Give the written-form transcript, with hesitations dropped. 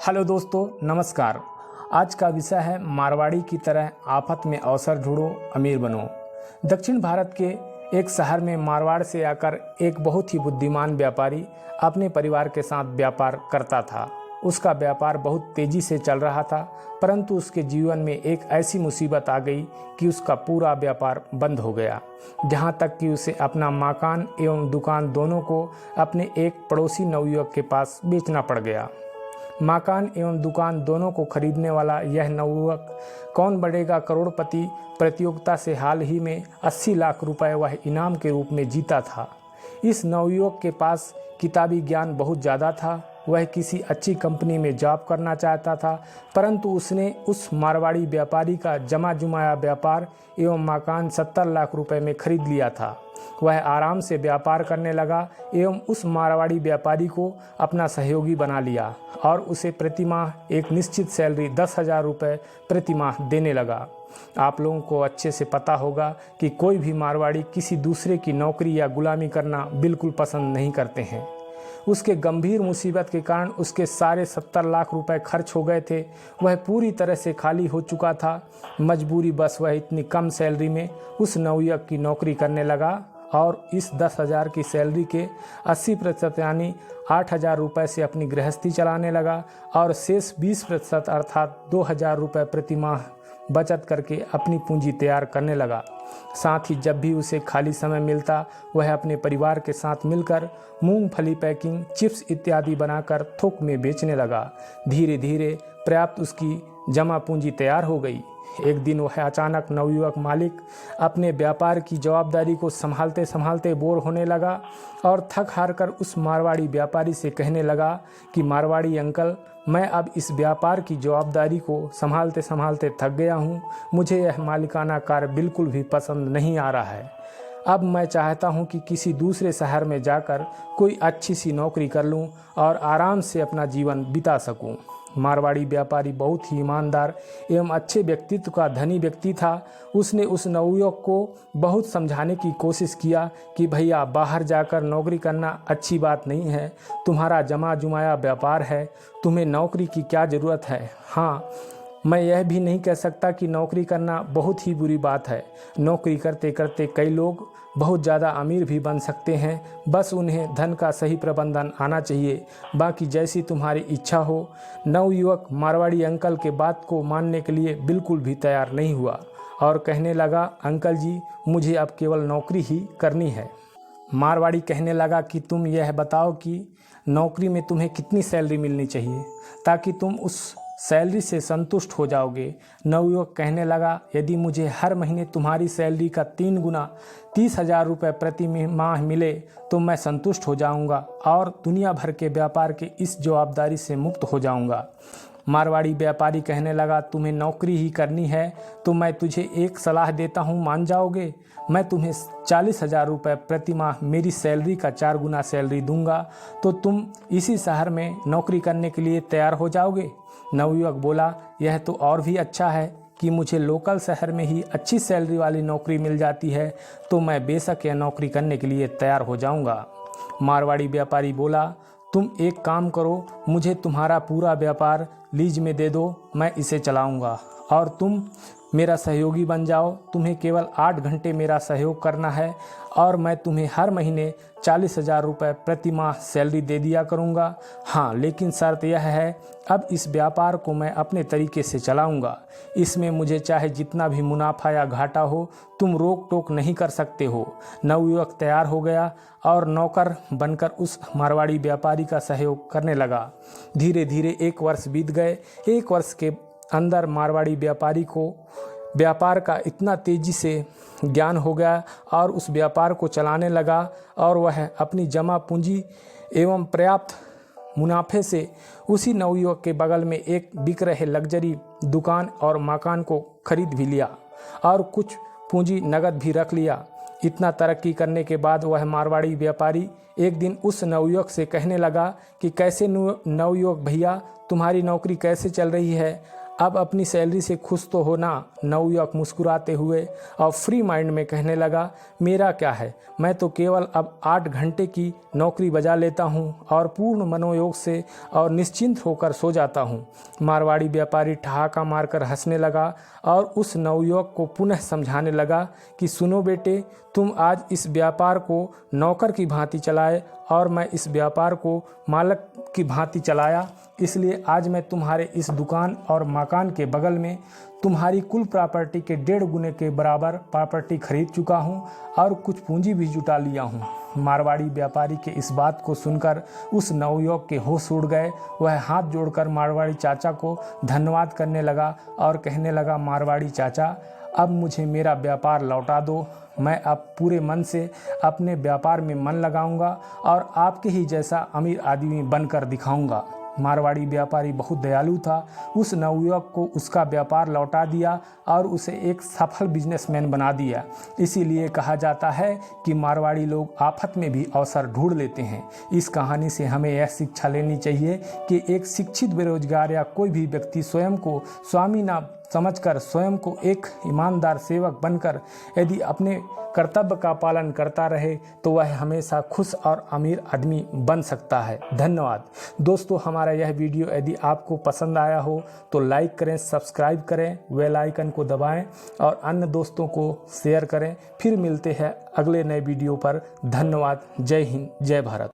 Hello दोस्तों, नमस्कार। आज का विषय है मारवाड़ी की तरह आफत में अवसर ढूंढो, अमीर बनो। दक्षिण भारत के एक शहर में मारवाड़ से आकर एक बहुत ही बुद्धिमान व्यापारी अपने परिवार के साथ व्यापार करता था। उसका व्यापार बहुत तेजी से चल रहा था, परंतु उसके जीवन में एक ऐसी मुसीबत आ गई कि उसका पूरा व्यापार बंद हो गया। जहाँ तक कि उसे अपना मकान एवं दुकान दोनों को अपने एक पड़ोसी नवयुवक के पास बेचना पड़ गया। मकान एवं दुकान दोनों को खरीदने वाला यह नवयुवक कौन बनेगा करोड़पति प्रतियोगिता से हाल ही में 80 लाख रुपए वह इनाम के रूप में जीता था। इस नवयुवक के पास किताबी ज्ञान बहुत ज़्यादा था। वह किसी अच्छी कंपनी में जॉब करना चाहता था, परंतु उसने उस मारवाड़ी व्यापारी का जमा जुमाया व्यापार एवं मकान 70 लाख रुपए में खरीद लिया था। वह आराम से व्यापार करने लगा एवं उस मारवाड़ी व्यापारी को अपना सहयोगी बना लिया और उसे प्रति माह एक निश्चित सैलरी 10,000 रुपये प्रति माह देने लगा। आप लोगों को अच्छे से पता होगा कि कोई भी मारवाड़ी किसी दूसरे की नौकरी या गुलामी करना बिल्कुल पसंद नहीं करते हैं। उसके गंभीर मुसीबत के कारण उसके सारे 70 लाख रुपए खर्च हो गए थे। वह पूरी तरह से खाली हो चुका था। मजबूरी बस वह इतनी कम सैलरी में उस नवयुवक की नौकरी करने लगा और इस 10,000 की सैलरी के 80% यानी 8,000 रुपये से अपनी गृहस्थी चलाने लगा और शेष 20% अर्थात 2,000 रुपये प्रति माह बचत करके अपनी पूंजी तैयार करने लगा। साथ ही जब भी उसे खाली समय मिलता वह अपने परिवार के साथ मिलकर मूंगफली पैकिंग, चिप्स इत्यादि बनाकर थोक में बेचने लगा। धीरे धीरे पर्याप्त उसकी जमा पूंजी तैयार हो गई। एक दिन वह अचानक नवयुवक मालिक अपने व्यापार की जवाबदारी को संभालते संभालते बोर होने लगा और थक हार कर उस मारवाड़ी व्यापारी से कहने लगा कि मारवाड़ी अंकल, मैं अब इस व्यापार की जवाबदारी को संभालते संभालते थक गया हूँ। मुझे यह मालिकाना कार्य बिल्कुल भी पसंद नहीं आ रहा है। अब मैं चाहता हूँ कि किसी दूसरे शहर में जाकर कोई अच्छी सी नौकरी कर लूँ और आराम से अपना जीवन बिता सकूँ। मारवाड़ी व्यापारी बहुत ही ईमानदार एवं अच्छे व्यक्तित्व का धनी व्यक्ति था। उसने उस नवयुवक को बहुत समझाने की कोशिश किया कि भैया, बाहर जाकर नौकरी करना अच्छी बात नहीं है। तुम्हारा जमा जुमाया व्यापार है, तुम्हें नौकरी की क्या ज़रूरत है। हाँ, मैं यह भी नहीं कह सकता कि नौकरी करना बहुत ही बुरी बात है। नौकरी करते करते कई लोग बहुत ज़्यादा अमीर भी बन सकते हैं, बस उन्हें धन का सही प्रबंधन आना चाहिए। बाकी जैसी तुम्हारी इच्छा हो। नवयुवक मारवाड़ी अंकल के बात को मानने के लिए बिल्कुल भी तैयार नहीं हुआ और कहने लगा, अंकल जी, मुझे अब केवल नौकरी ही करनी है। मारवाड़ी कहने लगा कि तुम यह बताओ कि नौकरी में तुम्हें कितनी सैलरी मिलनी चाहिए ताकि तुम उस सैलरी से संतुष्ट हो जाओगे। नवयुवक कहने लगा, यदि मुझे हर महीने तुम्हारी सैलरी का 3 गुना 30,000 रुपये प्रति माह मिले तो मैं संतुष्ट हो जाऊंगा और दुनिया भर के व्यापार के इस जवाबदारी से मुक्त हो जाऊंगा। मारवाड़ी व्यापारी कहने लगा, तुम्हें नौकरी ही करनी है तो मैं तुझे एक सलाह देता हूँ, मान जाओगे? मैं तुम्हें 40,000 रुपये प्रति माह मेरी सैलरी का 4 गुना सैलरी दूंगा तो तुम इसी शहर में नौकरी करने के लिए तैयार हो जाओगे। नवयुवक बोला, यह तो और भी अच्छा है कि मुझे लोकल शहर में ही अच्छी सैलरी वाली नौकरी मिल जाती है तो मैं बेशक यह नौकरी करने के लिए तैयार हो जाऊंगा। मारवाड़ी व्यापारी बोला, तुम एक काम करो, मुझे तुम्हारा पूरा व्यापार लीज में दे दो, मैं इसे चलाऊंगा और तुम मेरा सहयोगी बन जाओ। तुम्हें केवल 8 घंटे मेरा सहयोग करना है और मैं तुम्हें हर महीने 40,000 रुपये प्रति माह सैलरी दे दिया करूँगा। हाँ, लेकिन शर्त यह है, अब इस व्यापार को मैं अपने तरीके से चलाऊँगा। इसमें मुझे चाहे जितना भी मुनाफा या घाटा हो, तुम रोक टोक नहीं कर सकते हो। नवयुवक तैयार हो गया और नौकर बनकर उस मारवाड़ी व्यापारी का सहयोग करने लगा। धीरे धीरे 1 वर्ष बीत गए। 1 वर्ष के अंदर मारवाड़ी व्यापारी को व्यापार का इतना तेज़ी से ज्ञान हो गया और उस व्यापार को चलाने लगा और वह अपनी जमा पूंजी एवं पर्याप्त मुनाफे से उसी नवयुवक के बगल में एक बिक रहे लग्जरी दुकान और मकान को खरीद भी लिया और कुछ पूंजी नगद भी रख लिया। इतना तरक्की करने के बाद वह मारवाड़ी व्यापारी एक दिन उस नवयुवक से कहने लगा कि कैसे नवयुवक भैया, तुम्हारी नौकरी कैसे चल रही है? अब अपनी सैलरी से खुश तो हो ना? नवयुवक मुस्कुराते हुए और फ्री माइंड में कहने लगा, मेरा क्या है, मैं तो केवल अब 8 घंटे की नौकरी बजा लेता हूँ और पूर्ण मनोयोग से और निश्चिंत होकर सो जाता हूँ। मारवाड़ी व्यापारी ठहाका मारकर हंसने लगा और उस नवयुवक को पुनः समझाने लगा कि सुनो बेटे, तुम आज इस व्यापार को नौकर की भांति चलाए और मैं इस व्यापार को मालिक की भांति चलाया, इसलिए आज मैं तुम्हारे इस दुकान और मकान के बगल में तुम्हारी कुल प्रॉपर्टी के 1.5 गुने के बराबर प्रॉपर्टी खरीद चुका हूँ और कुछ पूंजी भी जुटा लिया हूँ। मारवाड़ी व्यापारी के इस बात को सुनकर उस नवयुवक के होश उड़ गए। वह हाथ जोड़कर मारवाड़ी चाचा को धन्यवाद करने लगा और कहने लगा, मारवाड़ी चाचा, अब मुझे मेरा व्यापार लौटा दो। मैं अब पूरे मन से अपने व्यापार में मन लगाऊंगा और आपके ही जैसा अमीर आदमी बनकर दिखाऊंगा। मारवाड़ी व्यापारी बहुत दयालु था। उस नवयुवक को उसका व्यापार लौटा दिया और उसे एक सफल बिजनेसमैन बना दिया। इसीलिए कहा जाता है कि मारवाड़ी लोग आफत में भी अवसर ढूंढ लेते हैं। इस कहानी से हमें यह शिक्षा लेनी चाहिए कि एक शिक्षित बेरोजगार या कोई भी व्यक्ति स्वयं को स्वामी ना समझकर स्वयं को एक ईमानदार सेवक बनकर यदि अपने कर्तव्य का पालन करता रहे तो वह हमेशा खुश और अमीर आदमी बन सकता है। धन्यवाद दोस्तों। हमारा यह वीडियो यदि आपको पसंद आया हो तो लाइक करें, सब्सक्राइब करें, बेल आइकन को दबाएं और अन्य दोस्तों को शेयर करें। फिर मिलते हैं अगले नए वीडियो पर। धन्यवाद। जय हिंद, जय भारत।